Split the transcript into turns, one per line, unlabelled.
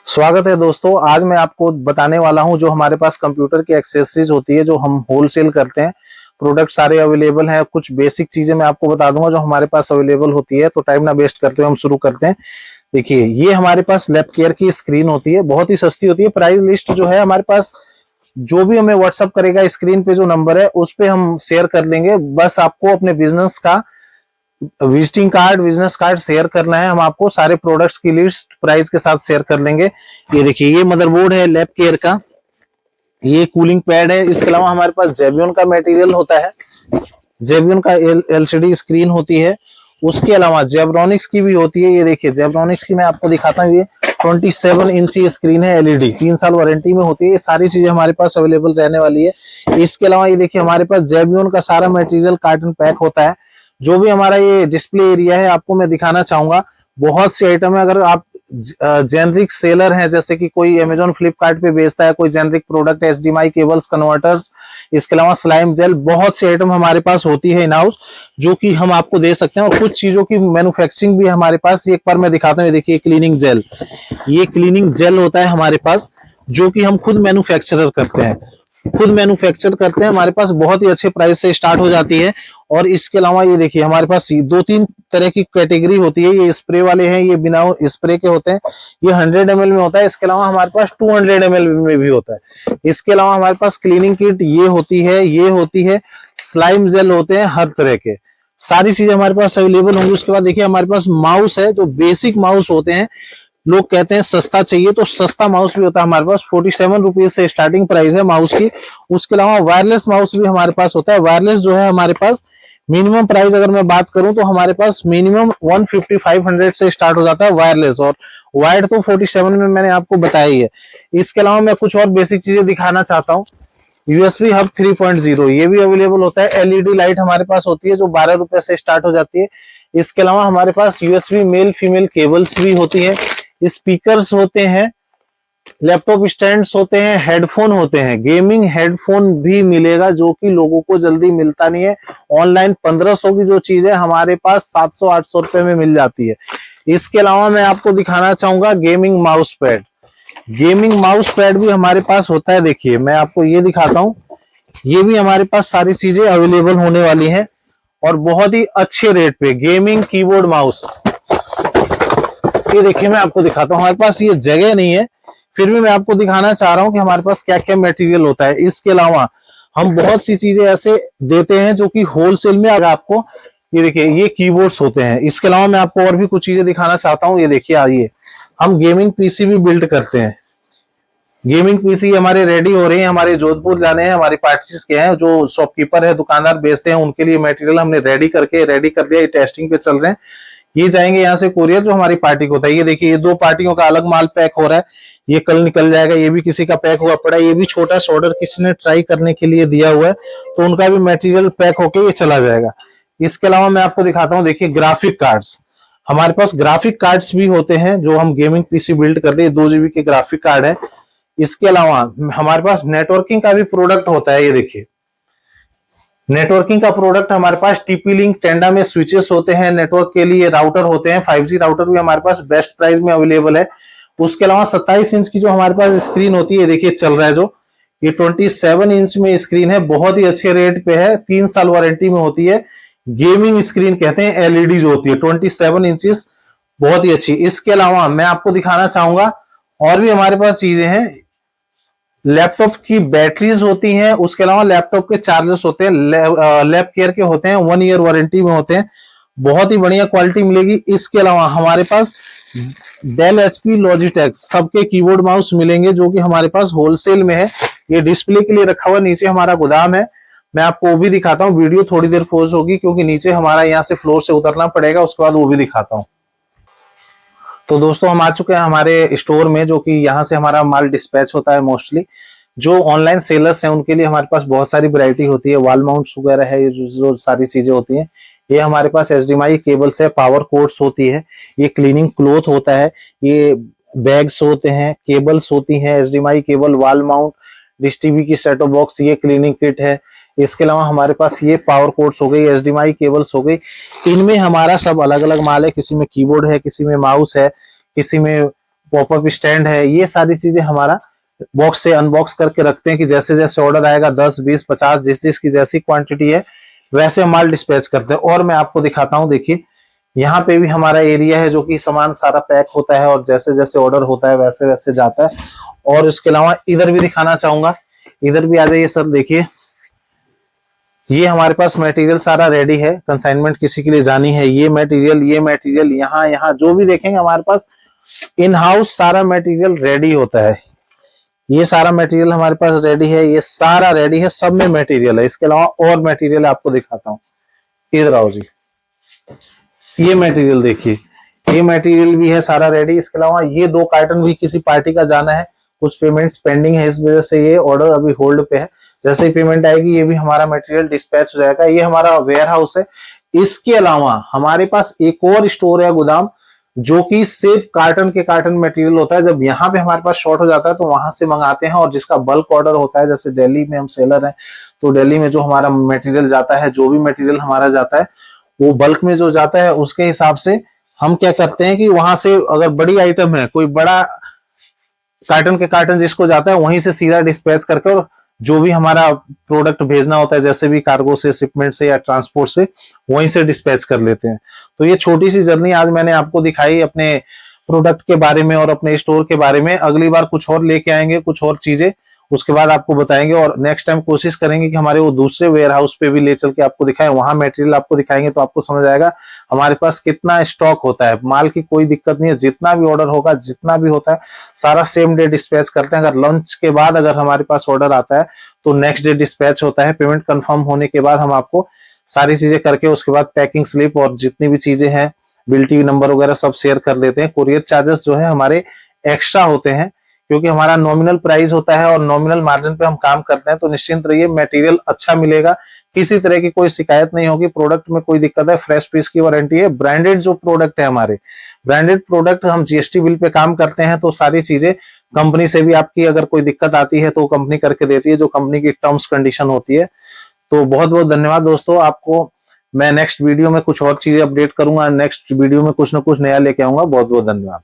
स्वागत है दोस्तों। आज मैं आपको बताने वाला हूं जो हमारे पास कंप्यूटर की एक्सेसरीज होती है, जो हम होलसेल करते हैं। प्रोडक्ट सारे अवेलेबल हैं। कुछ बेसिक चीजें मैं आपको बता दूंगा जो हमारे पास अवेलेबल होती है। तो टाइम ना वेस्ट करते हुए हम शुरू करते हैं। देखिए, ये हमारे पास लैप केयर की स्क्रीन होती है, बहुत ही सस्ती होती है। प्राइस लिस्ट जो है हमारे पास, जो भी हमें व्हाट्सअप करेगा स्क्रीन पे जो नंबर है उस पे हम शेयर कर देंगे। बस आपको अपने बिजनेस का visiting card, business card share करना है। हम आपको सारे प्रोडक्ट्स की लिस्ट प्राइस के साथ शेयर कर देंगे। ये देखिए, ये मदरबोर्ड है लैप केयर का, ये कूलिंग पैड है। इसके अलावा हमारे पास जेबियन का मटेरियल होता है, जेबियन का एलसीडी स्क्रीन होती है। उसके अलावा जेब्रॉनिक्स की भी होती है। ये देखिए, जेब्रॉनिक्स की मैं आपको दिखाता हूँ। ये 27 इंच की स्क्रीन है, एलईडी, 3 साल वारंटी में होती है। ये सारी चीजें हमारे पास अवेलेबल रहने वाली है। इसके अलावा ये देखिए, हमारे पास जेबियन का सारा मटेरियल कार्टन पैक होता है। जो भी हमारा ये डिस्प्ले एरिया है आपको मैं दिखाना चाहूंगा। बहुत सी आइटम है। अगर आप जेनरिक सेलर हैं, जैसे कि कोई अमेजोन फ्लिपकार्ट पे बेचता है कोई generic product, HDMI cables, converters, इसके अलावा स्लाइम जेल, बहुत सी आइटम हमारे पास होती है इन हाउस, जो कि हम आपको दे सकते हैं। और कुछ चीजों की मैन्युफैक्चरिंग भी हमारे पास। एक बार मैं दिखाता हूँ। देखिए, क्लीनिंग जेल, ये क्लीनिंग जेल होता है हमारे पास, जो कि हम खुद मैन्युफैक्चरर करते हैं, खुद मैन्युफैक्चर करते हैं। हमारे पास बहुत ही अच्छे प्राइस से स्टार्ट हो जाती है। और इसके अलावा ये देखिए, हमारे पास 2-3 तरह की कैटेगरी होती है। ये स्प्रे वाले हैं, ये बिना स्प्रे के होते हैं। ये 100 ml में होता है। इसके अलावा हमारे पास 200 ml में भी होता है। इसके अलावा हमारे पास क्लीनिंग किट ये होती है, ये होती है, स्लाइम जेल होते हैं, हर तरह के सारी चीजें हमारे पास अवेलेबल होंगी। उसके बाद देखिए, हमारे पास माउस है, जो बेसिक माउस होते हैं। लोग कहते हैं सस्ता चाहिए, तो सस्ता माउस भी होता है हमारे पास। 47 रुपीज से स्टार्टिंग प्राइस है माउस की। उसके अलावा वायरलेस माउस भी हमारे पास होता है। वायरलेस जो है हमारे पास, मिनिमम प्राइस अगर मैं बात करूं तो हमारे पास मिनिमम 150-500 से स्टार्ट हो जाता है वायरलेस। और वायर्ड तो 47 में मैंने आपको बताया ही है। इसके अलावा मैं कुछ और बेसिक चीजें दिखाना चाहता हूँ। यूएसबी हब 3.0 ये भी अवेलेबल होता है। एलईडी लाइट हमारे पास होती है, जो 12 रुपए से स्टार्ट हो जाती है। इसके अलावा हमारे पास यूएसबी मेल फीमेल केबल्स भी होती है, स्पीकर्स होते हैं, लैपटॉप स्टैंड्स होते हैं, हेडफोन होते हैं। गेमिंग हेडफोन भी मिलेगा, जो कि लोगों को जल्दी मिलता नहीं है। ऑनलाइन 1500 की जो चीज है हमारे पास 700-800 रुपए में मिल जाती है। इसके अलावा मैं आपको दिखाना चाहूंगा gaming mouse pad. Gaming mouse pad भी हमारे पास होता है। देखिए, मैं आपको ये दिखाता हूँ। ये भी हमारे पास सारी चीजें अवेलेबल होने वाली हैं, और बहुत ही अच्छे रेट पे। गेमिंग कीबोर्ड माउस, ये देखिए, मैं आपको दिखाता हूँ। हमारे पास ये जगह नहीं है, फिर भी मैं आपको दिखाना चाह रहा हूँ कि हमारे पास क्या क्या मटेरियल होता है। इसके अलावा हम बहुत सी चीजें ऐसे देते हैं जो कि होलसेल में। अगर आपको ये देखिए, ये कीबोर्ड्स होते हैं। इसके अलावा मैं आपको और भी कुछ चीजें दिखाना चाहता हूँ। ये देखिए, आइए, हम गेमिंग पीसी भी बिल्ड करते हैं। गेमिंग पीसी हमारे रेडी हो रहे हैं, हमारे जोधपुर जाने हैं, हमारी पार्टीज के हैं। जो शॉपकीपर है, दुकानदार बेचते हैं, उनके लिए मटेरियल हमने रेडी कर दिया। ये टेस्टिंग पे चल रहे हैं। ये जाएंगे यहाँ से कोरियर, जो हमारी पार्टी को होता है। ये देखिए, ये 2 पार्टियों का अलग माल पैक हो रहा है। ये कल निकल जाएगा। ये भी किसी का पैक हुआ पड़ा है। ये भी छोटा सा ऑर्डर किसी ने ट्राई करने के लिए दिया हुआ है, तो उनका भी मटेरियल पैक होके ये चला जाएगा। इसके अलावा मैं आपको दिखाता हूँ। देखिए, ग्राफिक कार्ड्स, हमारे पास ग्राफिक कार्ड्स भी होते हैं, जो हम गेमिंग पीसी बिल्ड करते हैं। 2 GB के ग्राफिक कार्ड है। इसके अलावा हमारे पास नेटवर्किंग का भी प्रोडक्ट होता है। ये देखिए, नेटवर्किंग का प्रोडक्ट हमारे पास टीपी लिंक टेंडा में स्विचेस होते हैं, नेटवर्क के लिए राउटर होते हैं। 5G राउटर भी हमारे पास बेस्ट प्राइस में अवेलेबल है। उसके अलावा 27 इंच की जो हमारे पास स्क्रीन होती है, देखिए चल रहा है जो, ये 27 इंच में स्क्रीन है। बहुत ही अच्छे रेट पे है, 3 साल वारंटी में होती है। गेमिंग स्क्रीन कहते हैं, एलईडी जो होती है, 27 इंचेस, बहुत ही अच्छी। इसके अलावा मैं आपको दिखाना चाहूंगा, और भी हमारे पास चीजें हैं। लैपटॉप की बैटरीज होती हैं। उसके अलावा लैपटॉप के चार्जर्स होते हैं, लैप केयर के होते हैं, 1 ईयर वारंटी में होते हैं। बहुत ही बढ़िया क्वालिटी मिलेगी। इसके अलावा हमारे पास डेल एचपी लॉजिटेक सबके कीबोर्ड माउस मिलेंगे, जो कि हमारे पास होलसेल में है। ये डिस्प्ले के लिए रखा हुआ, नीचे हमारा गोदाम है। मैं आपको वो भी दिखाता हूँ। वीडियो थोड़ी देर पॉज होगी, क्योंकि नीचे हमारा यहाँ से फ्लोर से उतरना पड़ेगा। उसके बाद वो भी दिखाता हूँ। तो दोस्तों, हम आ चुके हैं हमारे स्टोर में, जो कि यहाँ से हमारा माल डिस्पैच होता है मोस्टली। जो ऑनलाइन सेलर्स हैं उनके लिए हमारे पास बहुत सारी वैरायटी होती है। वॉल माउंट्स वगैरह है, जो सारी चीजें होती हैं। ये हमारे पास एचडीएमआई केबल्स है, पावर कोर्ड्स होती है, ये क्लीनिंग क्लॉथ होता है, ये बैग्स होते हैं, केबल्स होती हैं, HDMI cable, wall mount, dish TV की सेटअप बॉक्स, ये क्लीनिंग किट है। इसके अलावा हमारे पास ये पावर कोर्ड्स हो गई, एचडीएमआई केबल्स हो गई। इनमें हमारा सब अलग अलग माल है। किसी में कीबोर्ड है, किसी में माउस है, किसी में पॉपअप स्टैंड है, ये सारी चीजें हमारा बॉक्स से अनबॉक्स करके रखते हैं कि जैसे जैसे ऑर्डर आएगा 10, 20, 50 जिस चीज की जैसी क्वांटिटी है वैसे माल डिस्पैच करते हैं। और मैं आपको दिखाता हूँ, देखिए यहाँ पे भी हमारा एरिया है जो कि सामान सारा पैक होता है और जैसे जैसे ऑर्डर होता है वैसे वैसे जाता है। और इसके अलावा इधर भी दिखाना चाहूंगा, इधर भी आ जाइए सर। देखिए ये हमारे पास मटेरियल सारा रेडी है, कंसाइनमेंट किसी के लिए जानी है, ये मटेरियल यहाँ यहाँ जो भी देखेंगे हमारे पास इन हाउस सारा मटेरियल रेडी होता है। ये सारा मटेरियल हमारे पास रेडी है, ये सारा रेडी है, सब में मटेरियल है। इसके अलावा और मटेरियल आपको दिखाता हूँ, इधर आओ जी। ये मटेरियल देखिए, ये मटेरियल भी है सारा रेडी। इसके अलावा ये 2 कार्टन भी किसी पार्टी का जाना है, कुछ पेमेंट्स पेंडिंग है, इस वजह से ये ऑर्डर अभी होल्ड पे है। जैसे ही पेमेंट आएगी ये भी हमारा मटेरियल डिस्पैच हो जाएगा। ये हमारा वेयर हाउस है। इसके अलावा हमारे पास एक और स्टोर है, गोदाम, जो कि सिर्फ कार्टन के कार्टन मटेरियल होता है। जब यहाँ पे हमारे पास शॉर्ट हो जाता है तो वहां से मंगाते हैं, और जिसका बल्क ऑर्डर होता है, जैसे दिल्ली में हम सेलर हैं तो दिल्ली में जो हमारा मटेरियल जाता है, जो भी मटेरियल हमारा जाता है वो बल्क में जो जाता है उसके हिसाब से हम क्या करते हैं कि वहां से अगर बड़ी आइटम है, कोई बड़ा कार्टन के कार्टन जिसको जाता है वहीं से सीधा डिस्पैच करके, और जो भी हमारा प्रोडक्ट भेजना होता है जैसे भी कार्गो से, शिपमेंट से या ट्रांसपोर्ट से, वहीं से डिस्पैच कर लेते हैं। तो ये छोटी सी जर्नी आज मैंने आपको दिखाई अपने प्रोडक्ट के बारे में और अपने स्टोर के बारे में। अगली बार कुछ और लेके आएंगे, कुछ और चीजें उसके बाद आपको बताएंगे, और नेक्स्ट टाइम कोशिश करेंगे कि हमारे वो दूसरे वेयर हाउस पे भी ले चल के आपको दिखाएं, वहां मटेरियल आपको दिखाएंगे तो आपको समझ आएगा हमारे पास कितना स्टॉक होता है। माल की कोई दिक्कत नहीं है, जितना भी ऑर्डर होगा, जितना भी होता है सारा सेम डे डिस्पैच करते हैं। अगर लंच के बाद अगर हमारे पास ऑर्डर आता है तो नेक्स्ट डे डिस्पैच होता है। पेमेंट कंफर्म होने के बाद हम आपको सारी चीजें करके उसके बाद पैकिंग स्लिप और जितनी भी चीजें हैं, बिल टी नंबर वगैरह सब शेयर कर देते हैं। कुरियर चार्जेस जो है हमारे एक्स्ट्रा होते हैं, क्योंकि हमारा नॉमिनल प्राइस होता है और नॉमिनल मार्जिन पे हम काम करते हैं। तो निश्चिंत रहिए, मटेरियल अच्छा मिलेगा, किसी तरह की कोई शिकायत नहीं होगी, प्रोडक्ट में कोई दिक्कत है, फ्रेश पीस की वारंटी है। ब्रांडेड जो प्रोडक्ट है हमारे, ब्रांडेड प्रोडक्ट हम जीएसटी बिल पे काम करते हैं, तो सारी चीजें कंपनी से भी आपकी अगर कोई दिक्कत आती है तो कंपनी करके देती है, जो कंपनी की टर्म्स कंडीशन होती है। तो बहुत बहुत धन्यवाद दोस्तों। आपको मैं नेक्स्ट वीडियो में कुछ और चीजें अपडेट करूंगा, नेक्स्ट वीडियो में कुछ ना कुछ नया लेके आऊंगा। बहुत बहुत धन्यवाद।